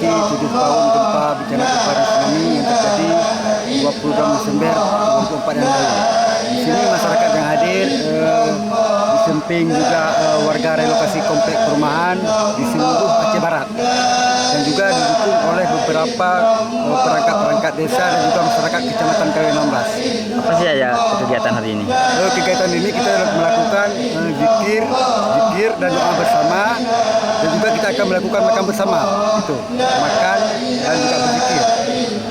memperingati 7 tahun gempa bencana gempa dan tsunami yang terjadi 22 Desember 2004 yang lalu. Di sini masyarakat yang hadir di samping juga warga relokasi komplek perumahan di seluruh Aceh Barat, dan juga didukung oleh beberapa perangkat-perangkat desa dan juga masyarakat Kecamatan KW16. Apa sih ya kegiatan hari ini? Kegiatan ini kita melakukan zikir dan doa bersama, dan juga kita akan melakukan makan bersama, gitu, makan dan juga berzikir.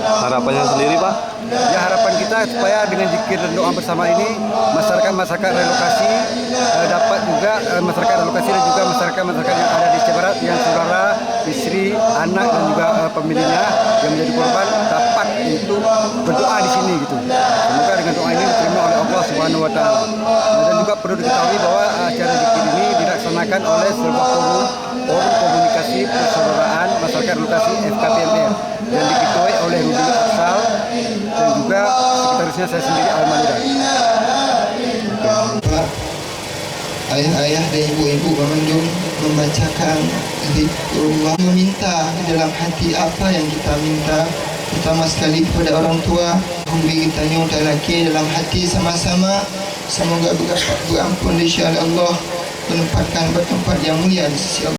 Harapannya sendiri, Pak? Ya, harapan kita supaya dengan zikir dan doa bersama ini masyarakat relokasi dapat juga masyarakat relokasi dan juga masyarakat yang ada di Aceh Barat yang saudara, istri, anak dan juga pemiliknya yang menjadi korban dapat untuk berdoa di sini, gitu. Semoga dengan doa ini diterima oleh Allah Subhanahu wa taala. Dan juga perlu diketahui bahwa acara zikir ini dilaksanakan oleh sebuah forum komunikasi persaudaraan masyarakat relokasi FKPMR yang diketuai oleh Rudi Aksal dan juga sekretarisnya saya sendiri Al-Malira. Ayah-ayah dan ibu-ibu memanjung membacakan zikrullah, meminta di dalam hati apa yang kita minta, pertama sekali kepada orang tua, humbi kita nyuta lagi dalam hati sama-sama, semoga berampun insya Allah, menempatkan bertempat yang mulia di sisi Allah.